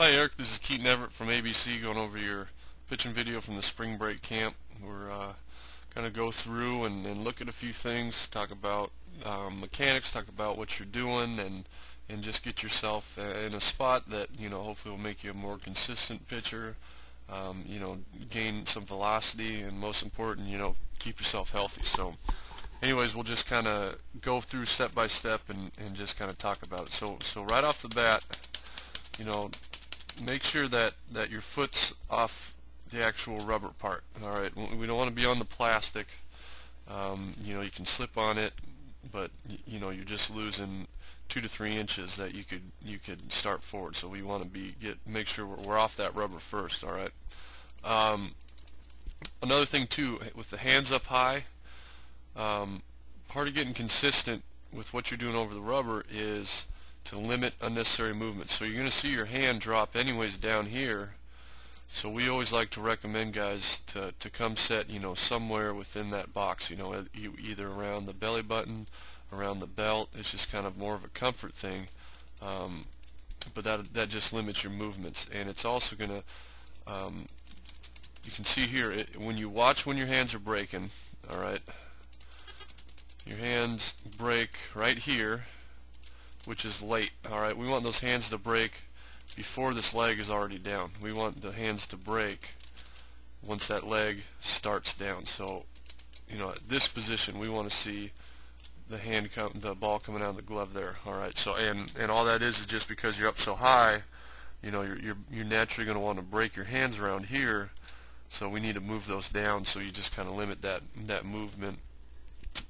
Hi Eric, this is Keaton Everett from ABC going over your pitching video from the spring break camp. We're going to go through and look at a few things, talk about mechanics, talk about what you're doing, and just get yourself in a spot that, hopefully will make you a more consistent pitcher, gain some velocity, and most important, keep yourself healthy. So anyways, we'll just kind of go through step by step and just kind of talk about it. So right off the bat, make sure that your foot's off the actual rubber part. Alright, we don't want to be on the plastic. You can slip on it, but you're just losing 2 to 3 inches that you could start forward. So we want to make sure we're off that rubber first. Alright. Another thing too, with the hands up high, part of getting consistent with what you're doing over the rubber is to limit unnecessary movement. So you're going to see your hand drop anyways down here. So we always like to recommend guys to come set, somewhere within that box, either around the belly button, around the belt. It's just kind of more of a comfort thing. But that just limits your movements. And it's also going to, you can see here, when you watch when your hands are breaking, alright, your hands break right here, which is late. Alright, we want those hands to break before this leg is already down. We want the hands to break once that leg starts down. So, at this position, we want to see the ball coming out of the glove there. Alright, so and all that is just because you're up so high, you're naturally going to want to break your hands around here. So we need to move those down. So you just kind of limit that movement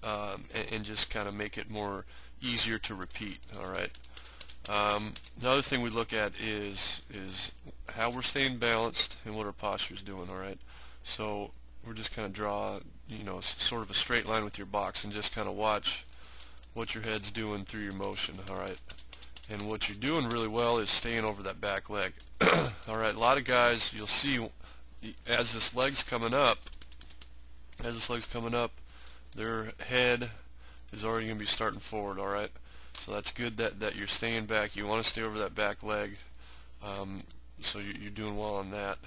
and just kind of make it more easier to repeat. Alright. Another thing we look at is how we're staying balanced and what our posture is doing. Alright. So we're just kind of draw sort of a straight line with your box and just kind of watch what your head's doing through your motion. Alright. And what you're doing really well is staying over that back leg. Alright, a lot of guys, you'll see as this leg's coming up, their head is already going to be starting forward. Alright, so that's good that you're staying back. You want to stay over that back leg, so you're doing well on that.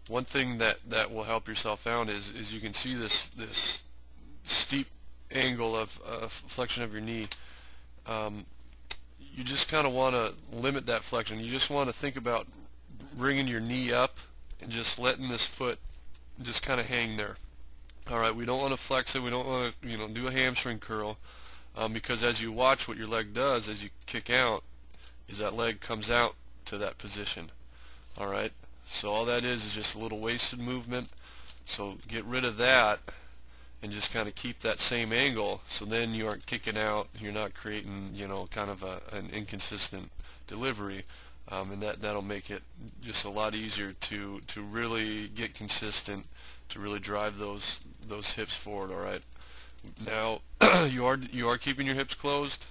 One thing that will help yourself out is you can see this steep angle of flexion of your knee. You just kind of want to limit that flexion. You just want to think about bringing your knee up and just letting this foot just kind of hang there. Alright, we don't want to flex it. We don't want to do a hamstring curl, because as you watch what your leg does as you kick out is that leg comes out to that position. Alright, so all that is just a little wasted movement. So get rid of that and just kind of keep that same angle, so then you aren't kicking out, you're not creating kind of an inconsistent delivery, and that'll make it just a lot easier to really get consistent, to really drive those hips forward. Alright, now you are keeping your hips closed,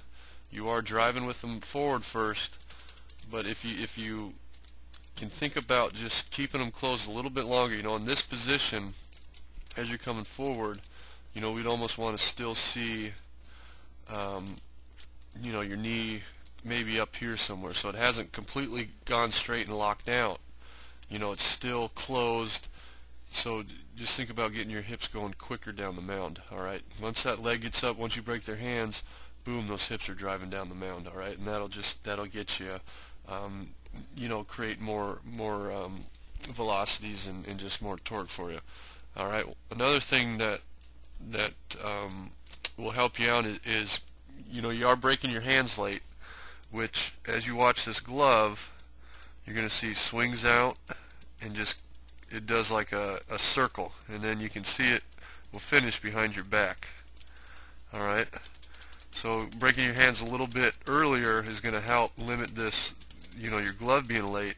you are driving with them forward first, but if you can think about just keeping them closed a little bit longer, in this position as you're coming forward, we'd almost want to still see your knee maybe up here somewhere, so it hasn't completely gone straight and locked out. It's still closed. So just think about getting your hips going quicker down the mound. Alright, once that leg gets up, once you break their hands, boom, those hips are driving down the mound. Alright, and that'll get you create more velocities and just more torque for you. Alright, another thing that will help you out is you are breaking your hands late, which as you watch this glove, you're going to see swings out and just it does like a circle, and then you can see it will finish behind your back. Alright, so breaking your hands a little bit earlier is going to help limit this, your glove being late.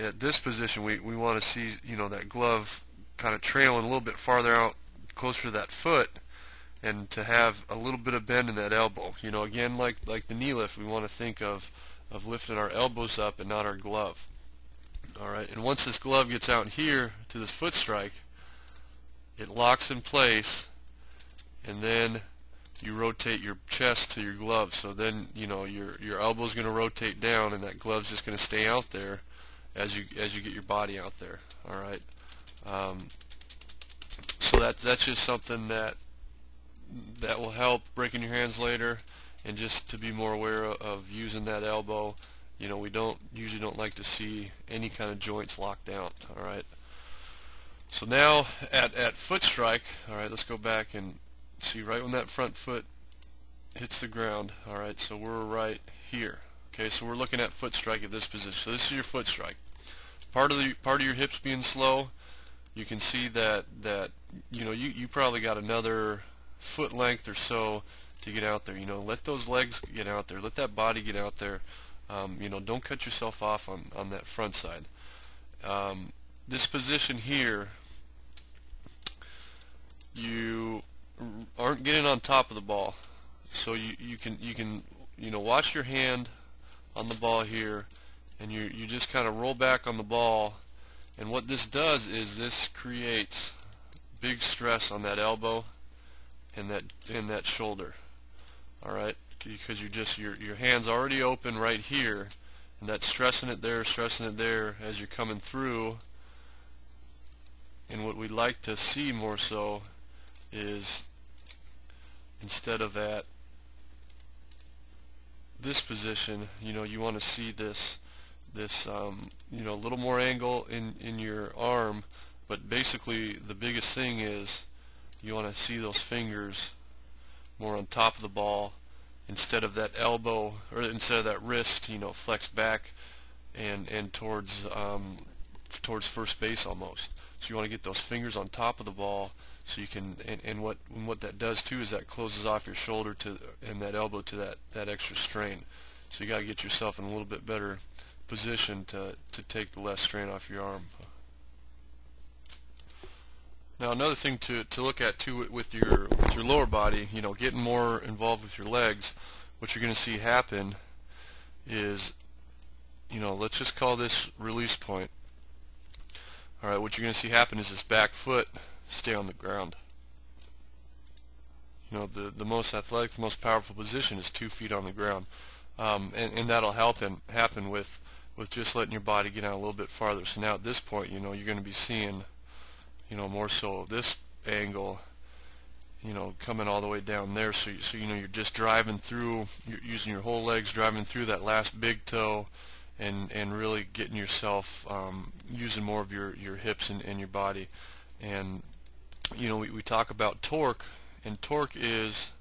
At this position we want to see that glove kind of trailing a little bit farther out, closer to that foot, and to have a little bit of bend in that elbow. Again, like the knee lift, we want to think of lifting our elbows up and not our glove. Alright, and once this glove gets out here to this foot strike, it locks in place, and then you rotate your chest to your glove, so then your elbow's going to rotate down, and that glove's just going to stay out there as you get your body out there. All right. So that's just something that will help breaking your hands later, and just to be more aware of using that elbow. We usually don't like to see any kind of joints locked out. All right. So now at foot strike, all right, let's go back and see right when that front foot hits the ground. All right, so we're right here. Okay, so we're looking at foot strike at this position. So this is your foot strike. Part of your hips being slow, you can see that you probably got another foot length or so to get out there. Let those legs get out there. Let that body get out there. Don't cut yourself off on that front side. This position here, you aren't getting on top of the ball, so you can watch your hand on the ball here, and you just kind of roll back on the ball, and what this does is this creates big stress on that elbow and that shoulder. All right, because your hand's already open right here, and that's stressing it there as you're coming through. And what we'd like to see more so is, instead of at this position, you want to see this a little more angle in your arm, but basically the biggest thing is you want to see those fingers more on top of the ball, instead of that elbow, or instead of that wrist, flexed back and towards first base almost. So you want to get those fingers on top of the ball, so you can, and what that does too is that closes off your shoulder and that elbow to that extra strain. So you got to get yourself in a little bit better position to take the less strain off your arm. Now another thing to look at too with your lower body, getting more involved with your legs, what you're going to see happen is, let's just call this release point. All right, what you're going to see happen is this back foot stay on the ground. The most athletic, the most powerful position is 2 feet on the ground, and that'll happen with just letting your body get out a little bit farther. So now at this point, you're going to be seeing, more so this angle, coming all the way down there. So you're just driving through, you're using your whole legs, driving through that last big toe, and really getting yourself using more of your hips and your body. And we talk about torque, and torque is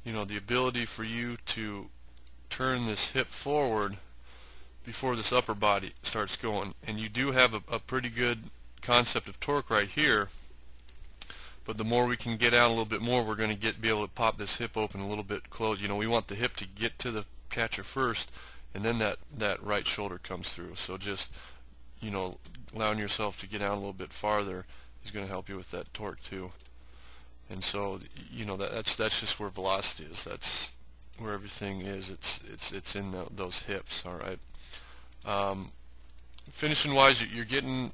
the ability for you to turn this hip forward before this upper body starts going. And you do have a pretty good concept of torque right here, but the more we can get out a little bit more, we're going to be able to pop this hip open a little bit close. We want the hip to get to the catcher first, and then that right shoulder comes through. So just allowing yourself to get out a little bit farther is going to help you with that torque too. And so that's just where velocity is. That's where everything is. It's in those hips. All right. Finishing wise, you're getting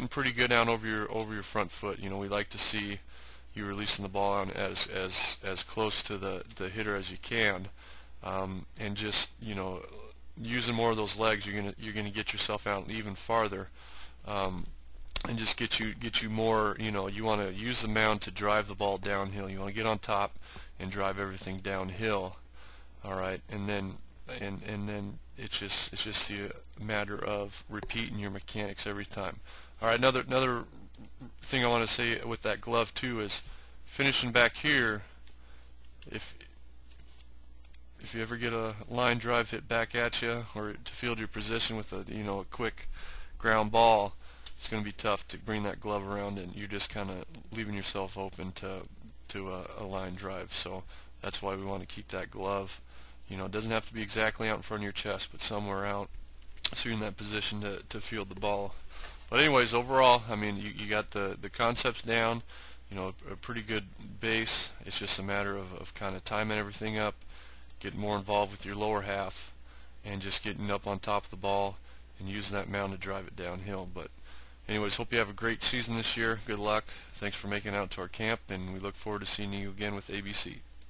pretty good down over your front foot. We like to see you releasing the ball on as close to the hitter as you can, and just using more of those legs, you're gonna get yourself out even farther, and just get you more. You want to use the mound to drive the ball downhill. You want to get on top and drive everything downhill. All right, and then it's just a matter of repeating your mechanics every time. All right, another thing I want to say with that glove too is finishing back here. If you ever get a line drive hit back at you, or to field your position with a quick ground ball, it's going to be tough to bring that glove around, and you're just kind of leaving yourself open to a line drive. So that's why we want to keep that glove. It doesn't have to be exactly out in front of your chest, but somewhere out, so you're in that position to field the ball. But anyways, overall, I mean, you got the concepts down, a pretty good base. It's just a matter of kind of timing everything up, getting more involved with your lower half, and just getting up on top of the ball and using that mound to drive it downhill. But anyways, hope you have a great season this year. Good luck. Thanks for making it out to our camp, and we look forward to seeing you again with ABC.